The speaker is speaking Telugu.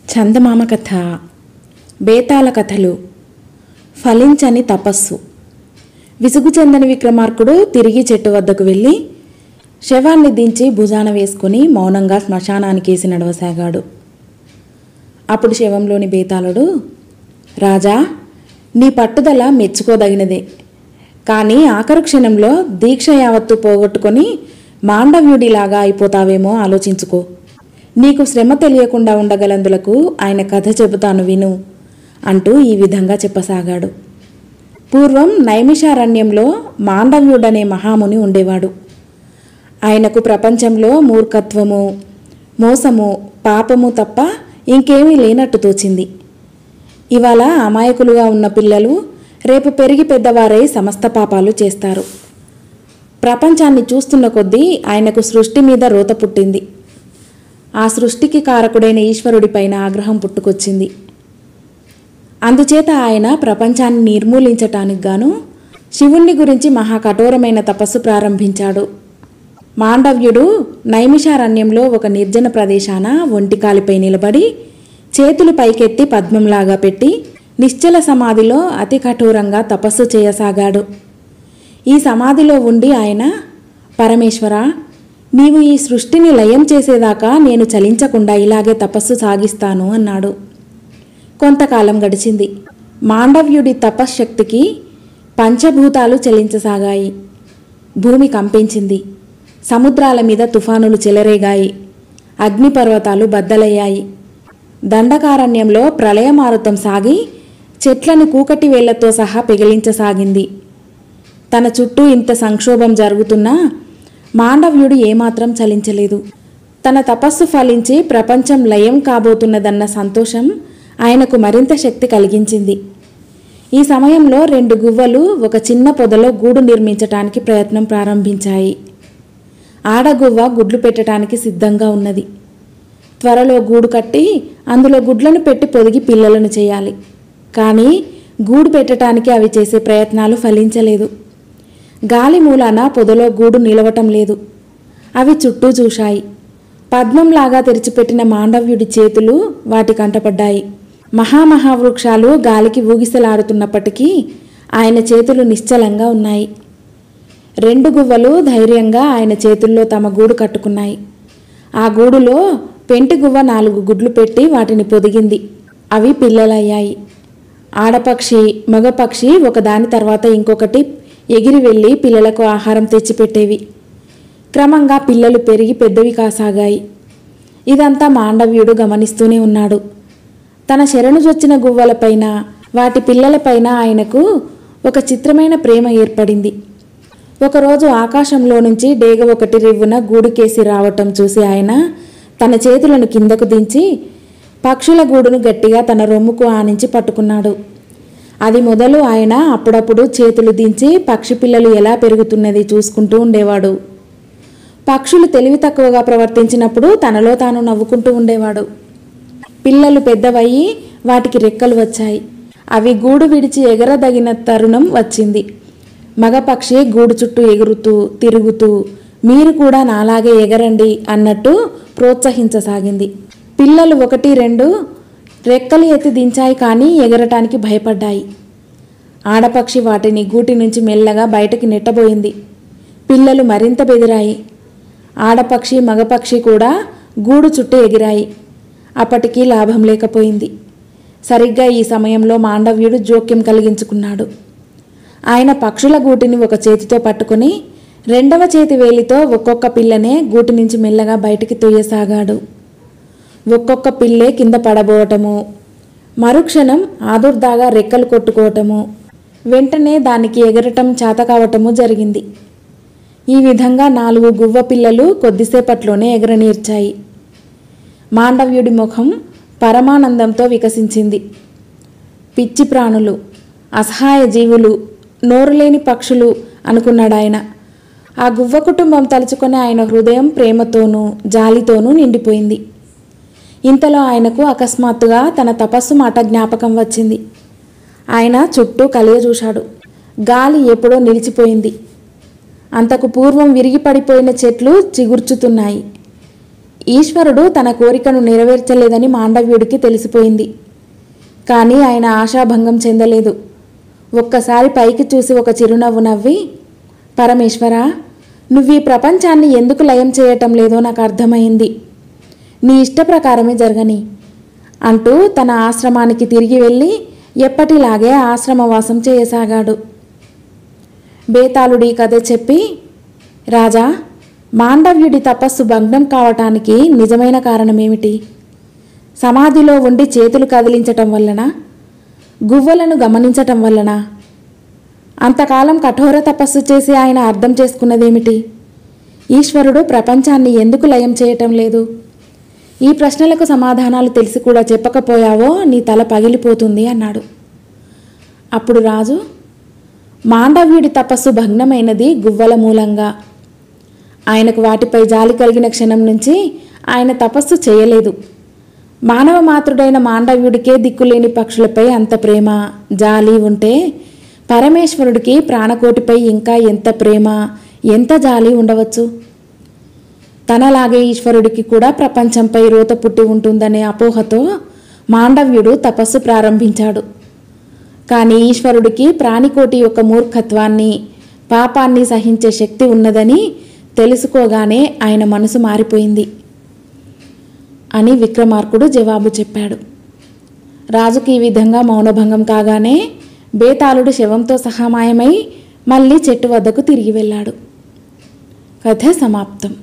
చందమామ కథ, బేతాళ కథలు, ఫలించని తపస్సు. విసుగు చెందని విక్రమార్కుడు తిరిగి చెట్టు వద్దకు వెళ్ళి శవాన్ని దించి భుజాన వేసుకుని మౌనంగా శ్మశానానికేసి నడవసాగాడు. అప్పుడు శవంలోని బేతాళుడు, రాజా, నీ పట్టుదల మెచ్చుకోదగినదే. కానీ ఆఖరు క్షణంలో దీక్ష యావత్తు పోగొట్టుకొని మాండవ్యుడిలాగా అయిపోతావేమో ఆలోచించుకో. నీకు శ్రమ తెలియకుండా ఉండగలందులకు ఆయన కథ చెబుతాను విను అంటూ ఈ విధంగా చెప్పసాగాడు. పూర్వం నైమిషారణ్యంలో మాండవ్యుడనే మహాముని ఉండేవాడు. ఆయనకు ప్రపంచంలో మూర్ఖత్వము, మోసము, పాపము తప్ప ఇంకేమీ లేనట్టు తోచింది. ఇవాళ అమాయకులుగా ఉన్న పిల్లలు రేపు పెరిగి పెద్దవారై సమస్త పాపాలు చేస్తారు. ప్రపంచాన్ని చూస్తున్న కొద్దీ ఆయనకు సృష్టి మీద రోత పుట్టింది. ఆ సృష్టికి కారకుడైన ఈశ్వరుడిపైన ఆగ్రహం పుట్టుకొచ్చింది. అందుచేత ఆయన ప్రపంచాన్ని నిర్మూలించటానికి గాను శివుణ్ణి గురించి మహాకఠోరమైన తపస్సు ప్రారంభించాడు. మాండవ్యుడు నైమిషారణ్యంలో ఒక నిర్జన ప్రదేశాన ఒంటికాలిపై నిలబడి చేతులు పైకెత్తి పద్మంలాగా పెట్టి నిశ్చల సమాధిలో అతి కఠోరంగా తపస్సు చేయసాగాడు. ఈ సమాధిలో ఉండి ఆయన, పరమేశ్వర, నీవు ఈ సృష్టిని లయం చేసేదాకా నేను చలించకుండా ఇలాగే తపస్సు సాగిస్తాను అన్నాడు. కొంతకాలం గడిచింది. మాండవ్యుడి తపశ్శక్తికి పంచభూతాలు చలించసాగాయి. భూమి కంపించింది. సముద్రాల మీద తుఫానులు చెలరేగాయి. అగ్నిపర్వతాలు బద్దలయ్యాయి. దండకారణ్యంలో ప్రళయమారుతం సాగి చెట్లను కూకటి వేళ్లతో సహా పెగిలించసాగింది. తన చుట్టూ ఇంత సంక్షోభం జరుగుతున్నా మాండవ్యుడు ఏమాత్రం చలించలేదు. తన తపస్సు ఫలించి ప్రపంచం లయం కాబోతున్నదన్న సంతోషం ఆయనకు మరింత శక్తి కలిగించింది. ఈ సమయంలో 2 గువ్వలు ఒక చిన్న పొదలో గూడు నిర్మించటానికి ప్రయత్నం ప్రారంభించాయి. ఆడగువ్వ గుడ్లు పెట్టడానికి సిద్ధంగా ఉన్నది. త్వరలో గూడు కట్టి అందులో గుడ్లను పెట్టి పొదిగి పిల్లలను చేయాలి. కానీ గూడు పెట్టడానికి అవి చేసే ప్రయత్నాలు ఫలించలేదు. గాలి మూలాన పొదలో గూడు నిలవటం లేదు. అవి చుట్టూ చూశాయి. పద్మంలాగా తెరిచిపెట్టిన మాండవ్యుడి చేతులు వాటి కంటపడ్డాయి. మహావృక్షాలు గాలికి ఊగిసలాడుతున్నప్పటికీ ఆయన చేతులు నిశ్చలంగా ఉన్నాయి. 2 గువ్వలు ధైర్యంగా ఆయన చేతుల్లో తమ గూడు కట్టుకున్నాయి. ఆ గూడులో పెంటి గువ్వ 4 గుడ్లు పెట్టి వాటిని పొదిగింది. అవి పిల్లలయ్యాయి. ఆడపక్షి, మగపక్షి ఒకదాని తర్వాత ఇంకొకటి ఎగిరి వెళ్ళి పిల్లలకు ఆహారం తెచ్చిపెట్టేవి. క్రమంగా పిల్లలు పెరిగి పెద్దవి కాసాగాయి. ఇదంతా మాండవ్యుడు గమనిస్తూనే ఉన్నాడు. తన శరణుజొచ్చిన గువ్వలపైన, వాటి పిల్లలపైన ఆయనకు ఒక చిత్రమైన ప్రేమ ఏర్పడింది. ఒకరోజు ఆకాశంలో నుంచి డేగ ఒకటి రివ్వున గూడుకేసి రావటం చూసి ఆయన తన చేతులను కిందకు దించి పక్షుల గూడును గట్టిగా తన రొమ్ముకు ఆనించి పట్టుకున్నాడు. అది మొదలు ఆయన అప్పుడప్పుడు చేతులు దించి పక్షి పిల్లలు ఎలా పెరుగుతున్నది చూసుకుంటూ ఉండేవాడు. పక్షులు తెలివి తక్కువగా ప్రవర్తించినప్పుడు తనలో తాను నవ్వుకుంటూ ఉండేవాడు. పిల్లలు పెద్దవయ్యి వాటికి రెక్కలు వచ్చాయి. అవి గూడు విడిచి ఎగరదగిన తరుణం వచ్చింది. మగపక్షి గూడు చుట్టూ ఎగురుతూ తిరుగుతూ మీరు కూడా నాలాగే ఎగరండి అన్నట్టు ప్రోత్సహించసాగింది. పిల్లలు 1-2 రెక్కలు ఎత్తి దించాయి, కానీ ఎగరటానికి భయపడ్డాయి. ఆడపక్షి వాటిని గూటి నుంచి మెల్లగా బయటకి నెట్టబోయింది. పిల్లలు మరింత బెదిరాయి. ఆడపక్షి, మగపక్షి కూడా గూడు చుట్టూ ఎగిరాయి. అప్పటికీ లాభం లేకపోయింది. సరిగ్గా ఈ సమయంలో మాండవ్యుడు జోక్యం కలిగించుకున్నాడు. ఆయన పక్షుల గూటిని ఒక చేతితో పట్టుకుని 2వ చేతి వేలితో ఒక్కొక్క పిల్లనే గూటి నుంచి మెల్లగా బయటికి తొయ్యసాగాడు. ఒక్కొక్క పిల్లే కింద పడబోవటము, మరుక్షణం ఆదుర్దాగా రెక్కలు కొట్టుకోవటము, వెంటనే దానికి ఎగరటం చేతకావటము జరిగింది. ఈ విధంగా 4 గువ్వ పిల్లలు కొద్దిసేపట్లోనే ఎగరనీర్చాయి. మాండవ్యుడి ముఖం పరమానందంతో వికసించింది. పిచ్చి ప్రాణులు, అసహాయ జీవులు, నోరులేని పక్షులు అనుకున్నాడాయన. ఆ గువ్వ కుటుంబం తలుచుకొని ఆయన హృదయం ప్రేమతోనూ జాలితోనూ నిండిపోయింది. ఇంతలో ఆయనకు అకస్మాత్తుగా తన తపస్సు మాట జ్ఞాపకం వచ్చింది. ఆయన చుట్టూ కలియ చూశాడు. గాలి ఎప్పుడో నిలిచిపోయింది. అంతకు పూర్వం విరిగి పడిపోయిన చెట్లు చిగుర్చుతున్నాయి. ఈశ్వరుడు తన కోరికను నెరవేర్చలేదని మాండవ్యుడికి తెలిసిపోయింది. కానీ ఆయన ఆశాభంగం చెందలేదు. ఒక్కసారి పైకి చూసి ఒక చిరునవ్వు నవ్వి, పరమేశ్వర, నువ్వు ఈ ప్రపంచాన్ని ఎందుకు లయం చేయటం లేదో నాకు అర్థమైంది. నీ ఇష్ట ప్రకారమే జరగని అంటూ తన ఆశ్రమానికి తిరిగి వెళ్ళి ఎప్పటిలాగే ఆశ్రమవాసం చేయసాగాడు. బేతాళుడి కథ చెప్పి, రాజా, మాండవ్యుడి తపస్సు భగ్నం కావటానికి నిజమైన కారణమేమిటి? సమాధిలో ఉండి చేతులు కదిలించటం వల్లనా? గువ్వలను గమనించటం వల్లనా? అంతకాలం కఠోర తపస్సు చేసి ఆయన అర్థం చేసుకున్నదేమిటి? ఈశ్వరుడు ప్రపంచాన్ని ఎందుకు లయం చేయటం లేదు? ఈ ప్రశ్నలకు సమాధానాలు తెలిసి కూడా చెప్పకపోయావో నీ తల పగిలిపోతుంది అన్నాడు. అప్పుడు రాజు, మాండవ్యుడి తపస్సు భగ్నమైనది గువ్వల మూలంగా. ఆయనకు వాటిపై జాలి కలిగిన క్షణం నుంచి ఆయన తపస్సు చేయలేదు. మానవ మాతృడైన మాండవ్యుడికే దిక్కులేని పక్షులపై అంత ప్రేమ, జాలి ఉంటే పరమేశ్వరుడికి ప్రాణకోటిపై ఇంకా ఎంత ప్రేమ, ఎంత జాలి ఉండవచ్చు? తనలాగే ఈశ్వరుడికి కూడా ప్రపంచంపై రోత పుట్టి ఉంటుందనే అపోహతో మాండవ్యుడు తపస్సు ప్రారంభించాడు. కానీ ఈశ్వరుడికి ప్రాణికోటి యొక్క మూర్ఖత్వాన్ని, పాపాన్ని సహించే శక్తి ఉన్నదని తెలుసుకోగానే ఆయన మనసు మారిపోయింది అని విక్రమార్కుడు జవాబు చెప్పాడు. రాజుకి ఈ విధంగా మౌనభంగం కాగానే బేతాళుడు శవంతో సహా మాయమై మళ్ళీ చెట్టు వద్దకు తిరిగి వెళ్ళాడు. కథ సమాప్తం.